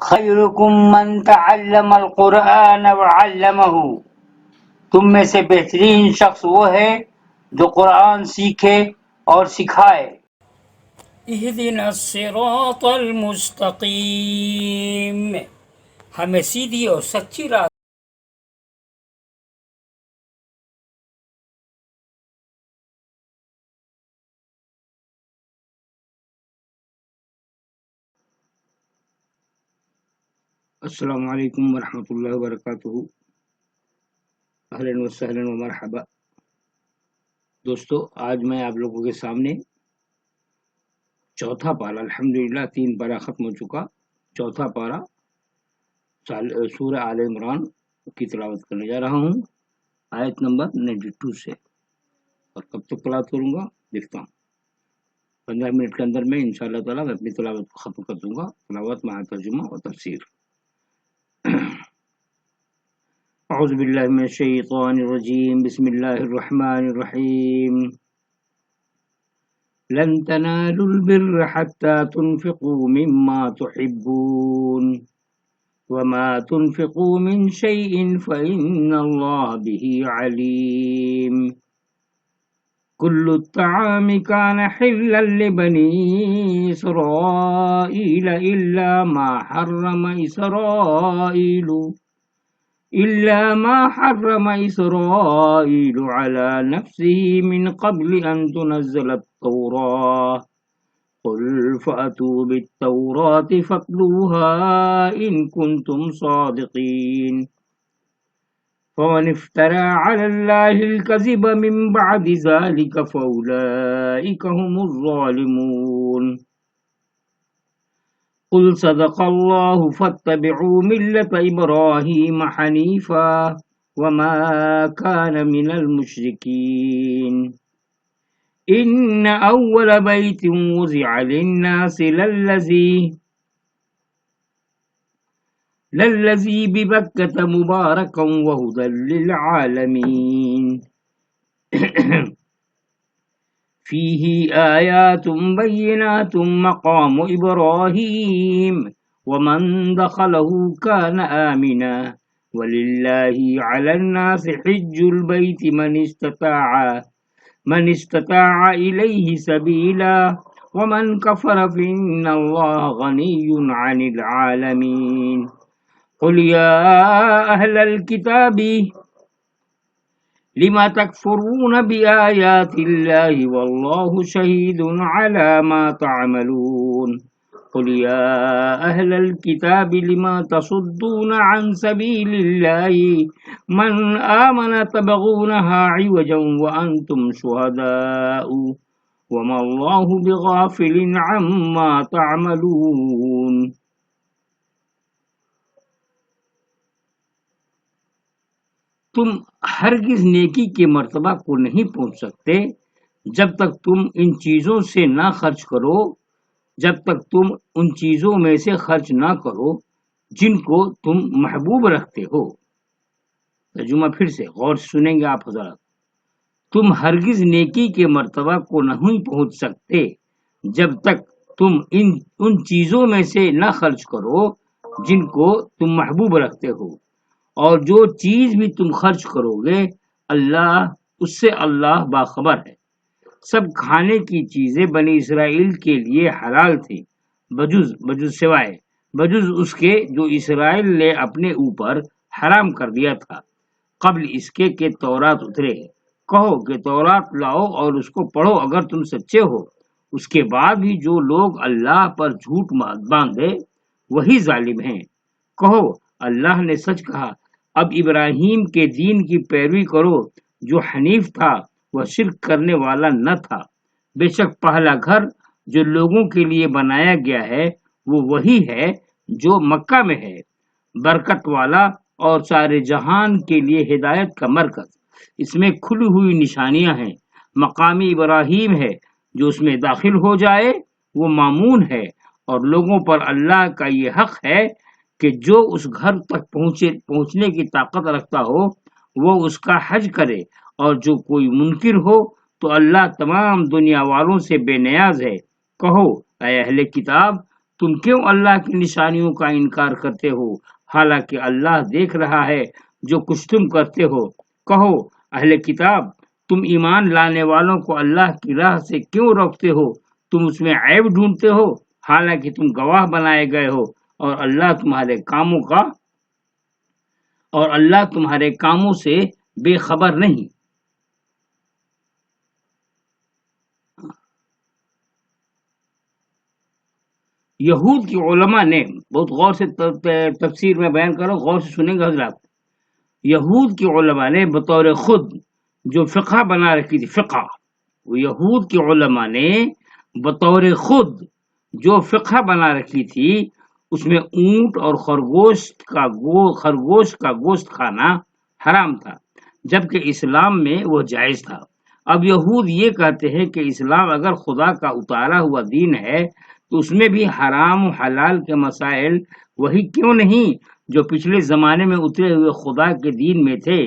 خیرکم من تعلم القرآن وعلمہ، تم میں سے بہترین شخص وہ ہے جو قرآن سیکھے اور سکھائے۔ اہدنا الصراط المستقیم، ہمیں سیدھی اور سچی راہ۔ السلام علیکم ورحمۃ اللہ وبرکاتہ۔ اہلاً وسہلاً ومرحبا۔ دوستو، آج میں آپ لوگوں کے سامنے چوتھا پارہ، الحمدللہ 3 پارہ ختم ہو چکا، چوتھا پارہ سورہ آل عمران کی تلاوت کرنے جا رہا ہوں، آیت نمبر 92 سے۔ اور کب تک تلاوت کروں گا دیکھتا ہوں، 15 منٹ کے اندر میں انشاءاللہ تعالیٰ میں اپنی تلاوت کو ختم کر دوں گا، تلاوت مع ترجمہ اور تفسیر۔ اعوذ باللہ من الشیطان الرجیم، بسم اللہ الرحمن الرحیم۔ لن تنالوا البر حتى تنفقوا مما تحبون وما تنفقوا من شيء فإن الله به عليم۔ كل الطعام كان حلا لبني إسرائيل إلا ما حرم إسرائيل على نفسه من قبل أن تنزل التوراة، قل فأتوا بالتوراة فاتلوها إن كنتم صادقين۔ فمن افترى على الله الكذب من بعد ذلك فأولئك هم الظالمون۔ قل صدق الله فاتبعوا ملة إبراهيم حنيفا وما كان من المشركين۔ إن أول بيت وضع للناس للذي ببكة مباركا وهدى للعالمين۔ فيه آيات بينات مقام إبراهيم ومن دخله كان آمنا، ولله على الناس حج البيت من استطاع إليه سبيلا ومن كفر فإن الله غني عن العالمين۔ قل يا أهل الكتاب لما تكفرون بآيات الله والله شهيد على ما تعملون۔ قل يا أهل الكتاب لما تصدون عن سبيل الله من آمن تبغونها عوجا وأنتم شهداء وما الله بغافل عما تعملون۔ تم ہرگز نیکی کے مرتبہ کو نہیں پہنچ سکتے جب تک تم ان چیزوں سے نہ خرچ کرو، جب تک تم ان چیزوں میں سے خرچ نہ کرو جن کو تم محبوب رکھتے ہو۔ ترجمہ پھر سے غور سے سنیں گے آپ حضرات۔ تم ہرگز نیکی کے مرتبہ کو نہیں پہنچ سکتے جب تک تم ان چیزوں میں سے نہ خرچ کرو جن کو تم محبوب رکھتے ہو، اور جو چیز بھی تم خرچ کرو گے اس سے اللہ باخبر ہے۔ سب کھانے کی چیزیں بنی اسرائیل کے لیے حلال تھیں بجز اس کے جو اسرائیل نے اپنے اوپر حرام کر دیا تھا قبل اس کے کہ تورات اترے۔ کہو کہ تورات لاؤ اور اس کو پڑھو اگر تم سچے ہو۔ اس کے بعد بھی جو لوگ اللہ پر جھوٹ باندھے وہی ظالم ہیں۔ کہو اللہ نے سچ کہا، اب ابراہیم کے دین کی پیروی کرو جو حنیف تھا، وہ شرک کرنے والا نہ تھا۔ بے شک پہلا گھر جو لوگوں کے لیے بنایا گیا ہے وہ وہی ہے جو مکہ میں ہے، برکت والا اور سارے جہان کے لیے ہدایت کا مرکز۔ اس میں کھلی ہوئی نشانیاں ہیں، مقام ابراہیم ہے، جو اس میں داخل ہو جائے وہ مامون ہے، اور لوگوں پر اللہ کا یہ حق ہے کہ جو اس گھر تک پہنچنے کی طاقت رکھتا ہو وہ اس کا حج کرے، اور جو کوئی منکر ہو تو اللہ تمام دنیا والوں سے بے نیاز ہے۔ کہو اے اہل کتاب، تم کیوں اللہ کی نشانیوں کا انکار کرتے ہو حالانکہ اللہ دیکھ رہا ہے جو کچھ تم کرتے ہو۔ کہو اہل کتاب، تم ایمان لانے والوں کو اللہ کی راہ سے کیوں روکتے ہو؟ تم اس میں عیب ڈھونڈتے ہو حالانکہ تم گواہ بنائے گئے ہو اور اللہ تمہارے کاموں سے بے خبر نہیں۔ یہود کی علماء نے بہت غور سے تفسیر میں بیان کرو، غور سے سنیں گے حضرات۔ یہود کی علماء نے بطور خود جو فقہ بنا رکھی تھی، یہود کی علماء نے بطور خود جو فقہ بنا رکھی تھی اس میں اونٹ اور خرگوش کا گوشت کھانا حرام تھا، جبکہ اسلام میں وہ جائز تھا۔ اب یہود یہ کہتے ہیں کہ اسلام اگر خدا کا اتارا ہوا دین ہے تو اس میں بھی حرام و حلال کے مسائل وہی کیوں نہیں جو پچھلے زمانے میں اترے ہوئے خدا کے دین میں تھے؟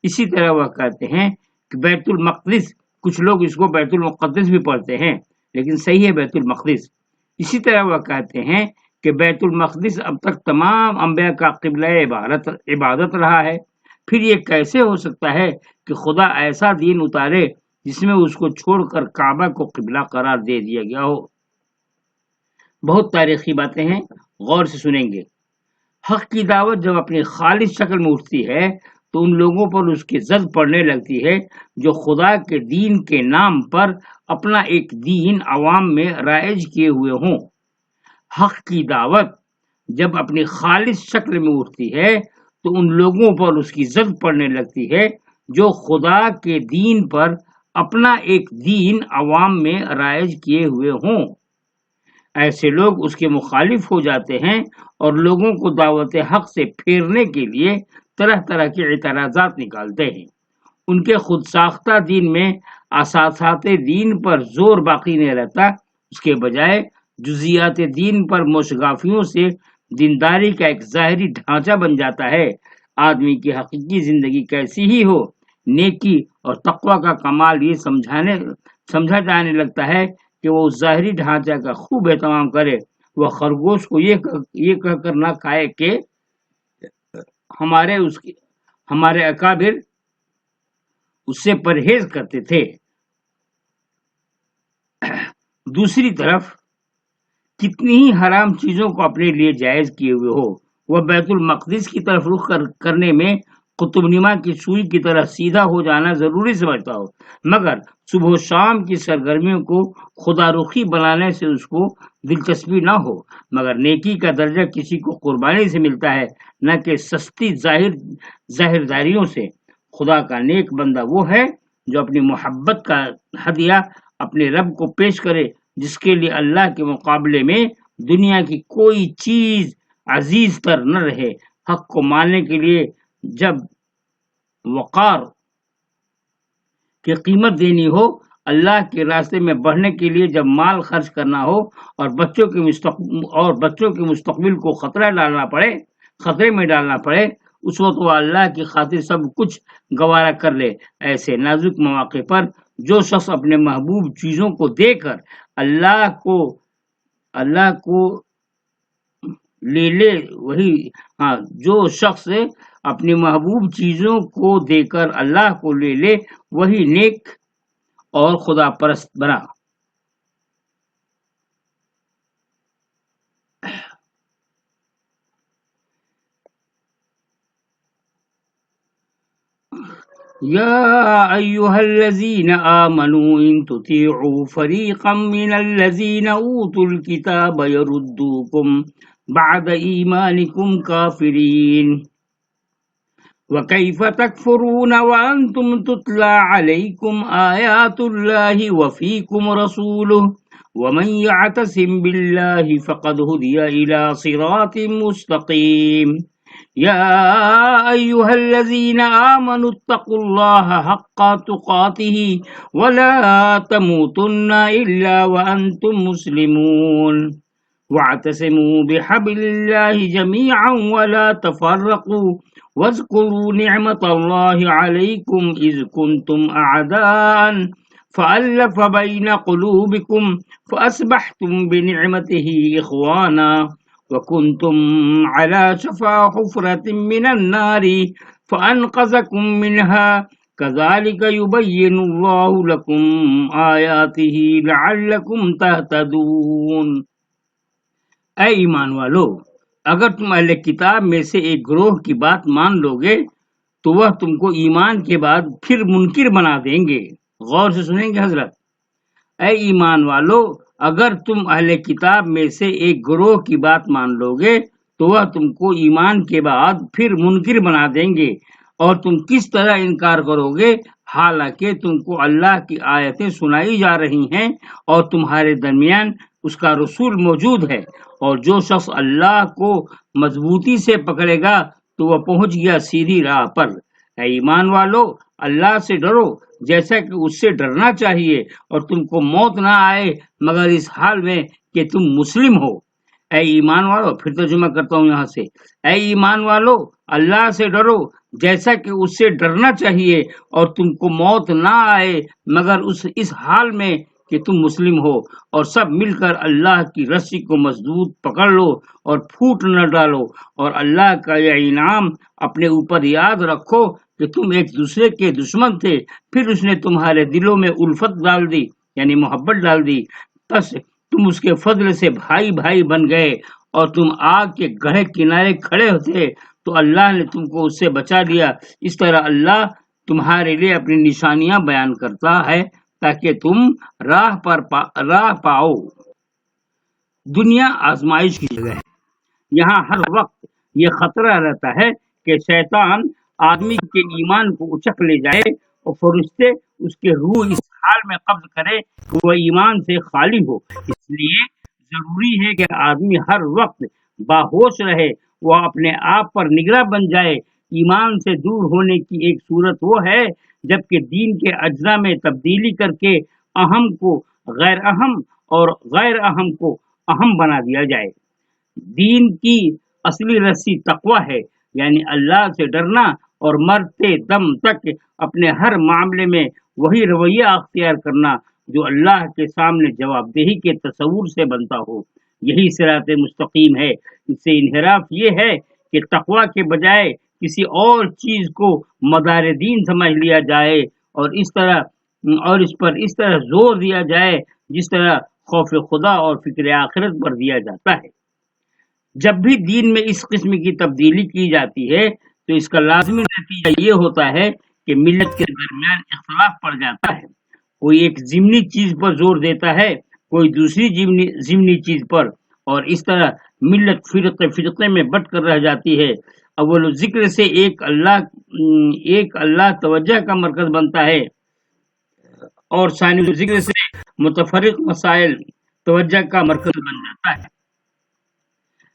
اسی طرح وہ کہتے ہیں کہ بیت المقدس، کچھ لوگ اس کو بیت المقدس بھی پڑھتے ہیں لیکن صحیح ہے بیت المقدس۔ اسی طرح وہ کہتے ہیں کہ بیت المقدس اب تک تمام انبیاء کا قبلہ عبادت رہا ہے، پھر یہ کیسے ہو سکتا ہے کہ خدا ایسا دین اتارے جس میں اس کو چھوڑ کر کعبہ کو قبلہ قرار دے دیا گیا ہو؟ بہت تاریخی باتیں ہیں، غور سے سنیں گے۔ حق کی دعوت جب اپنی خالص شکل میں اٹھتی ہے تو ان لوگوں پر اس کی زد پڑنے لگتی ہے جو خدا کے دین کے نام پر اپنا ایک دین عوام میں رائج کیے ہوئے ہوں۔ حق کی دعوت جب اپنی خالص شکل میں اٹھتی ہے تو ان لوگوں پر اس کی زد پڑنے لگتی ہے جو خدا کے دین پر اپنا ایک دین عوام میں رائج کیے ہوئے ہوں۔ ایسے لوگ اس کے مخالف ہو جاتے ہیں اور لوگوں کو دعوت حق سے پھیرنے کے لیے طرح طرح کے اعتراضات نکالتے ہیں۔ ان کے خود ساختہ دین میں اساسات دین پر زور باقی نہیں رہتا، اس کے بجائے جزیات دین پر موشگافیوں سے دینداری کا ایک ظاہری ڈھانچہ بن جاتا ہے۔ آدمی کی حقیقی زندگی کیسی ہی ہو، نیکی اور تقوی کا کمال یہ سمجھا جانے لگتا ہے کہ وہ ظاہری ڈھانچہ کا خوب اہتمام کرے۔ وہ خرگوش کو یہ کہہ کر نہ کھائے کہ ہمارے اکابر اس سے پرہیز کرتے تھے۔ دوسری طرف کتنی ہی حرام چیزوں کو اپنے لیے جائز کیے ہوئے ہو، وہ بیت المقدس کی طرف رخ کرنے میں قطب نما کی سوئی کی طرح سیدھا ہو جانا ضروری سمجھتا ہو، مگر صبح و شام کی سرگرمیوں کو خدا رخی بنانے سے اس کو دلچسپی نہ ہو۔ مگر نیکی کا درجہ کسی کو قربانی سے ملتا ہے، نہ کہ سستی ظاہرداریوں سے۔ خدا کا نیک بندہ وہ ہے جو اپنی محبت کا ہدیہ اپنے رب کو پیش کرے، جس کے لیے اللہ کے مقابلے میں دنیا کی کوئی چیز عزیز تر نہ رہے۔ حق کو ماننے کے لیے جب وقار کی قیمت دینی ہو، اللہ کے راستے میں بڑھنے کے لیے جب مال خرچ کرنا ہو اور بچوں کے مستقبل کو خطرے میں ڈالنا پڑے، اس وقت وہ اللہ کی خاطر سب کچھ گوارا کر لے۔ ایسے نازک مواقع پر جو شخص اپنے محبوب چیزوں کو دے کر اللہ کو لے جو شخص اپنی محبوب چیزوں کو دے کر اللہ کو لے لے وہی نیک اور خدا پرست بنا۔ یا ایھا الذین آمنوا ان تطیعوا فریقا من الذین اوتوا الکتاب یردوکم بعد ایمانکم کافرین وَكَيْفَ تَكْفُرُونَ وَأَنْتُمْ تُتْلَى عَلَيْكُمْ آيَاتُ اللَّهِ وَفِيكُمْ رَسُولُهُ وَمَنْ يَعْتَصِمْ بِاللَّهِ فَقَدْ هُدِيَ إِلَى صِرَاطٍ مُسْتَقِيمٍ يَا أَيُّهَا الَّذِينَ آمَنُوا اتَّقُوا اللَّهَ حَقَّ تُقَاتِهِ وَلَا تَمُوتُنَّ إِلَّا وَأَنْتُمْ مُسْلِمُونَ وَاعْتَصِمُوا بِحَبْلِ اللَّهِ جَمِيعًا وَلَا تَفَرَّقُوا وَاذْكُرُوا نِعْمَةَ اللَّهِ عَلَيْكُمْ إِذْ كُنْتُمْ أَعْدَاءً فألف بين قلوبكم فأصبحتم بنعمته إخوانا وكنتم على شفا حفرة من النار فأنقذكم منها كذلك يبين الله لكم آياته لعلكم تهتدون. اے ایمان والو، اگر تم اہل کتاب میں سے ایک گروہ کی بات مان لو گے تو وہ تم کو ایمان کے بعد پھر منکر بنا دیں گے. غور سے سنیں گے حضرت. اے ایمان والو، اگر تم اہل کتاب میں سے ایک گروہ کی بات مان لو گے تو وہ تم کو ایمان کے بعد پھر منکر بنا دیں گے، اور تم کس طرح انکار کرو گے حالانکہ تم کو اللہ کی آیتیں سنائی جا رہی ہیں اور تمہارے درمیان اس کا رسول موجود ہے، اور جو شخص اللہ کو مضبوطی سے پکڑے گا تو وہ پہنچ گیا سیدھی راہ پر. اے ایمان والو، اللہ سے ڈرو جیسا کہ اس سے ڈرنا چاہیے، اور تم کو موت نہ آئے مگر اس حال میں کہ تم مسلم ہو. اے ایمان والو، پھر ترجمہ کرتا ہوں یہاں سے. اے ایمان والو، اللہ سے ڈرو جیسا کہ اس سے ڈرنا چاہیے، اور تم کو موت نہ آئے مگر اس حال میں کہ تم مسلم ہو، اور سب مل کر اللہ کی رسی کو مضبوط پکڑ لو اور پھوٹ نہ ڈالو، اور اللہ کا یہ انعام اپنے اوپر یاد رکھو کہ تم ایک دوسرے کے دشمن تھے، پھر اس نے تمہارے دلوں میں الفت ڈال دی، یعنی محبت ڈال دی، بس تم اس کے فضل سے بھائی بھائی بن گئے، اور تم آگ کے گڑھے کنارے کھڑے ہوتے تو اللہ نے تم کو اس سے بچا لیا. اس طرح اللہ تمہارے لیے اپنی نشانیاں بیان کرتا ہے تاکہ تم راہ پاؤ. دنیا آزمائش کی جگہ ہے. یہاں ہر وقت یہ خطرہ رہتا ہے کہ شیطان آدمی کے ایمان کو اچک لے جائے اور فرشتے اس کے روح اس حال میں قبض کرے کہ وہ ایمان سے خالی ہو. اس لیے ضروری ہے کہ آدمی ہر وقت باہوش رہے، وہ اپنے آپ پر نگراں بن جائے. ایمان سے دور ہونے کی ایک صورت وہ ہے جبکہ دین کے اجزاء میں تبدیلی کر کے اہم کو غیر اہم اور غیر اہم کو اہم بنا دیا جائے. دین کی اصلی رسی تقوی ہے، یعنی اللہ سے ڈرنا، اور مرتے دم تک اپنے ہر معاملے میں وہی رویہ اختیار کرنا جو اللہ کے سامنے جواب دہی کے تصور سے بنتا ہو. یہی صراط مستقیم ہے. اس سے انحراف یہ ہے کہ تقوی کے بجائے کسی اور چیز کو مدار دین سمجھ لیا جائے، اور اس پر زور دیا جائے جس طرح خوف خدا اور فکر آخرت پر دیا جاتا ہے. جب بھی دین میں اس قسم کی تبدیلی کی جاتی ہے تو اس کا لازمی نتیجہ یہ ہوتا ہے کہ ملت کے درمیان اختلاف پڑ جاتا ہے. کوئی ایک ضمنی چیز پر زور دیتا ہے، کوئی دوسری ضمنی چیز پر، اور اس طرح ملت فرقے میں بٹ کر رہ جاتی ہے. اول ذکر سے ایک اللہ توجہ کا مرکز بنتا ہے، اور ثانی ذکر سے متفرق مسائل توجہ کا مرکز بن جاتا ہے.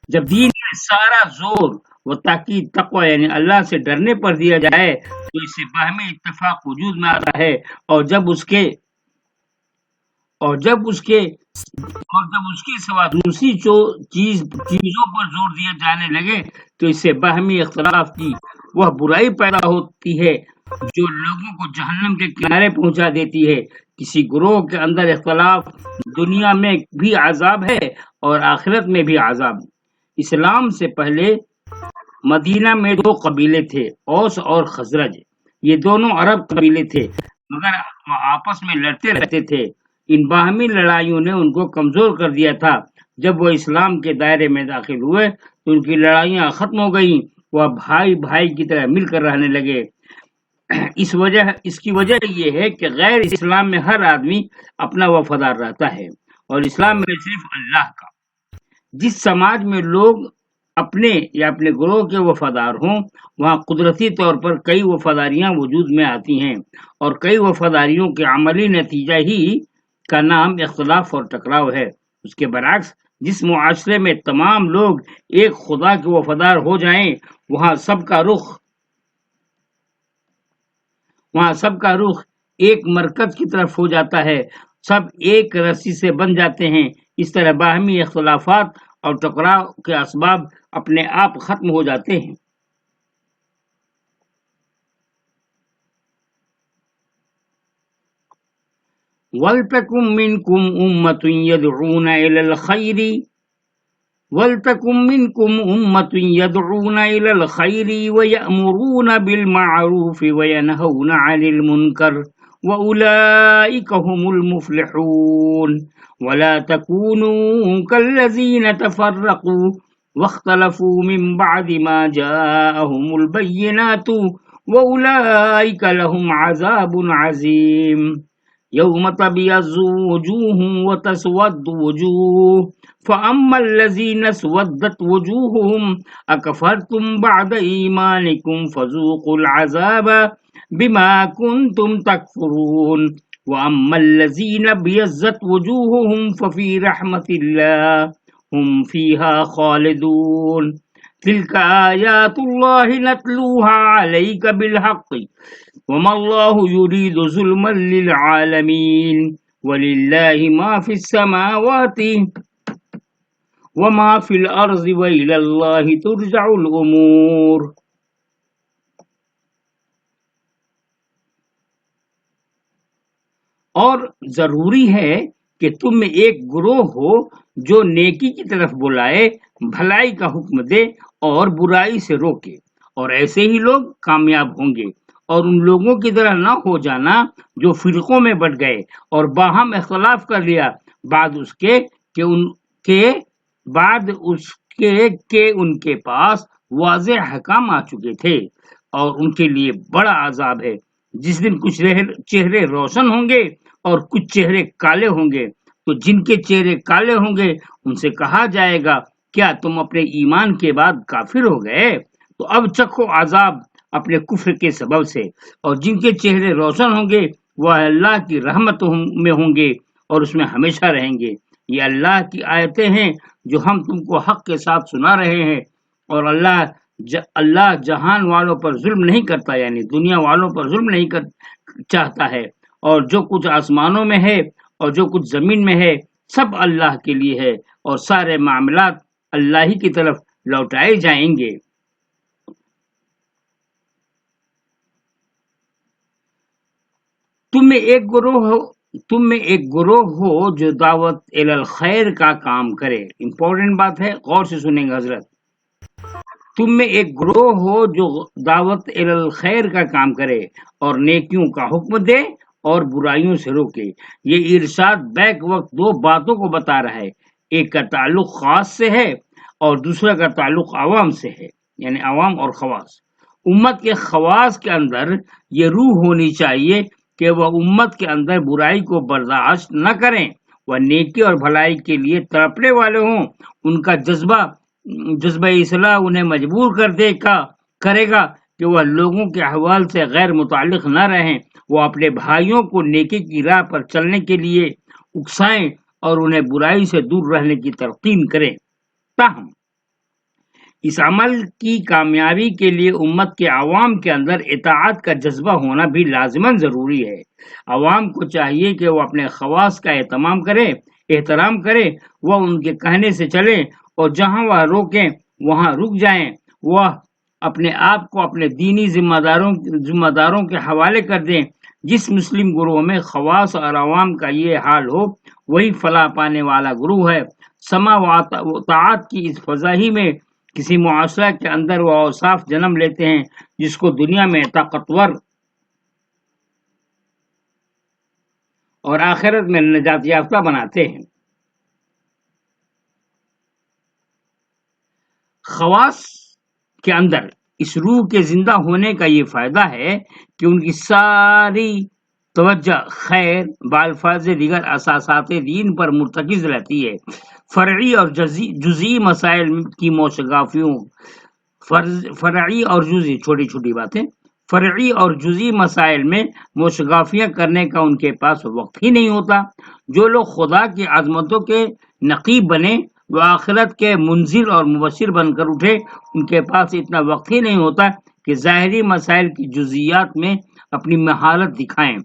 جب دین میں سارا زور و تاکید تقوی یعنی اللہ سے ڈرنے پر دیا جائے تو اس سے باہمی اتفاق وجود میں آتا ہے، اور جب اس کے سوا دوسری چیزوں پر زور دیا جانے لگے تو اس سے باہمی اختلاف کی وہ برائی پیدا ہوتی ہے جو لوگوں کو جہنم کے کنارے پہنچا دیتی ہے. کسی گروہ کے اندر اختلاف دنیا میں بھی عذاب ہے اور آخرت میں بھی عذاب. اسلام سے پہلے مدینہ میں 2 قبیلے تھے، اوس اور خزرج. یہ دونوں عرب قبیلے تھے مگر وہ آپس میں لڑتے رہتے تھے. ان باہمی لڑائیوں نے ان کو کمزور کر دیا تھا. جب وہ اسلام کے دائرے میں داخل ہوئے تو ان کی لڑائیاں ختم ہو گئیں. وہ بھائی بھائی کی طرح مل کر رہنے لگے. اس کی وجہ یہ ہے کہ غیر اسلام میں ہر آدمی اپنا وفادار رہتا ہے اور اسلام میں صرف اللہ کا. جس سماج میں لوگ اپنے یا اپنے گروہ کے وفادار ہوں وہاں قدرتی طور پر کئی وفاداریاں وجود میں آتی ہیں، اور کئی وفاداریوں کے عملی نتیجہ ہی کا نام اختلاف اور ٹکراؤ ہے. اس کے برعکس جس معاشرے میں تمام لوگ ایک خدا کے وفادار ہو جائیں وہاں سب کا رخ ایک مرکز کی طرف ہو جاتا ہے، سب ایک رسی سے بن جاتے ہیں. اس طرح باہمی اختلافات اور ٹکراؤ کے اسباب اپنے آپ ختم ہو جاتے ہیں. وَلْتَكُن مِّنكُمْ أُمَّةٌ يَدْعُونَ إِلَى الْخَيْرِ وَلْتَكُن مِّنكُمْ أُمَّةٌ يَدْعُونَ إِلَى الْخَيْرِ وَيَأْمُرُونَ بِالْمَعْرُوفِ وَيَنْهَوْنَ عَنِ الْمُنكَرِ وَأُولَئِكَ هُمُ الْمُفْلِحُونَ وَلَا تَكُونُوا كَالَّذِينَ تَفَرَّقُوا وَاخْتَلَفُوا مِن بَعْدِ مَا جَاءَهُمُ الْبَيِّنَاتُ وَأُولَئِكَ لَهُمْ عَذَابٌ عَظِيمٌ يَوْمَ تَبْيَضُّ وُجُوهٌ وَتَسْوَدُّ وُجُوهٌ فَأَمَّا الَّذِينَ اسْوَدَّتْ وُجُوهُهُمْ أَكَفَرْتُمْ بَعْدَ إِيمَانِكُمْ فَذُوقُوا الْعَذَابَ بِمَا كُنتُمْ تَكْفُرُونَ وَأَمَّا الَّذِينَ ابْيَضَّتْ وُجُوهُهُمْ فَفِي رَحْمَةِ اللَّهِ هُمْ فِيهَا خَالِدُونَ تِلْكَ آيَاتُ اللَّهِ نَتْلُوهَا عَلَيْكَ بِالْحَقِّ وَمَا اللَّهُ يُرِيدُ ظُلْمًا لِلْعَالَمِينَ وَلِلَّهِ مَا فِي السَّمَاوَاتِ وَمَا فِي الْأَرْضِ وَإِلَى اللَّهِ تُرْجَعُ الْأُمُورُ اور ضروری ہے کہ تم میں ایک گروہ ہو جو نیکی کی طرف بلائے، بھلائی کا حکم دے اور برائی سے روکے، اور ایسے ہی لوگ کامیاب ہوں گے۔ اور ان لوگوں کی طرح نہ ہو جانا جو فرقوں میں بٹ گئے اور باہم اختلاف کر لیا بعد اس کے کہ ان کے پاس واضح حکام آ چکے تھے، اور ان کے لیے بڑا عذاب ہے جس دن کچھ چہرے روشن ہوں گے اور کچھ چہرے کالے ہوں گے۔ تو جن کے چہرے کالے ہوں گے ان سے کہا جائے گا کیا تم اپنے ایمان کے بعد کافر ہو گئے؟ تو اب چکھو عذاب اپنے کفر کے سبب سے۔ اور جن کے چہرے روشن ہوں گے وہ اللہ کی رحمت میں ہوں گے اور اس میں ہمیشہ رہیں گے۔ یہ اللہ کی آیتیں ہیں جو ہم تم کو حق کے ساتھ سنا رہے ہیں، اور اللہ جہان والوں پر ظلم نہیں کرتا، یعنی دنیا والوں پر ظلم نہیں چاہتا ہے، اور جو کچھ آسمانوں میں ہے اور جو کچھ زمین میں ہے سب اللہ کے لیے ہے، اور سارے معاملات اللہ ہی کی طرف لوٹائے جائیں گے۔ تم میں ایک گروہ ہو جو دعوت الی الخیر کا کام کرے۔ امپورٹنٹ بات ہے، غور سے سنیں گے حضرت۔ تم میں ایک گروہ ہو جو دعوت الی الخیر کا کام کرے اور نیکیوں کا حکم دے اور برائیوں سے روکے۔ یہ ارشاد بیک وقت دو باتوں کو بتا رہا ہے، ایک کا تعلق خاص سے ہے اور دوسرا کا تعلق عوام سے ہے، یعنی عوام اور خواص۔ امت کے خواص کے اندر یہ روح ہونی چاہیے کہ وہ امت کے اندر برائی کو برداشت نہ کریں، وہ نیکی اور بھلائی کے لیے تڑپنے والے ہوں۔ ان کا جذبہ اصلاح انہیں مجبور کرے گا کہ وہ لوگوں کے احوال سے غیر متعلق نہ رہیں، وہ اپنے بھائیوں کو نیکی کی راہ پر چلنے کے لیے اکسائیں اور انہیں برائی سے دور رہنے کی تلقین کریں۔ تاہم اس عمل کی کامیابی کے لیے امت کے عوام کے اندر اطاعت کا جذبہ ہونا بھی لازماً ضروری ہے۔ عوام کو چاہیے کہ وہ اپنے خواص کا احترام کرے، وہ ان کے کہنے سے چلیں اور جہاں وہ روکیں وہاں رک جائیں، وہ اپنے آپ کو اپنے دینی ذمہ داروں کے حوالے کر دیں۔ جس مسلم گروہ میں خواص اور عوام کا یہ حال ہو وہی فلاح پانے والا گروہ ہے۔ سمع و اطاعت کی اس فضا ہی میں کسی معاشرہ کے اندر وہ اوصاف جنم لیتے ہیں جس کو دنیا میں طاقتور اور آخرت میں نجات یافتہ بناتے ہیں۔ خواص کے اندر اس روح کے زندہ ہونے کا یہ فائدہ ہے کہ ان کی ساری توجہ خیر بالفاظ دیگر اساسات دین پر مرتکز رہتی ہے۔ فرعی اور جزئی مسائل کی فرعی اور جزئی مسائل میں موشگافیاں کرنے کا ان کے پاس وقت ہی نہیں ہوتا۔ جو لوگ خدا کی عظمتوں کے نقیب بنے، وہ آخرت کے منذر اور مبشر بن کر اٹھے، ان کے پاس اتنا وقت ہی نہیں ہوتا کہ ظاہری مسائل کی جزئیات میں اپنی مہارت دکھائیں۔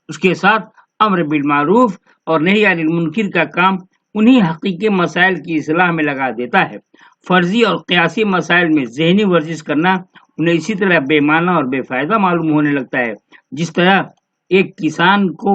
اس کے ساتھ امر بالمعروف اور نہی عن المنکر کا کام انہی حقیقی مسائل کی اصلاح میں لگا دیتا ہے۔ فرضی اور قیاسی مسائل میں ذہنی ورزش کرنا انہیں اسی طرح بے معنی اور بے فائدہ معلوم ہونے لگتا ہے جس طرح ایک کسان کو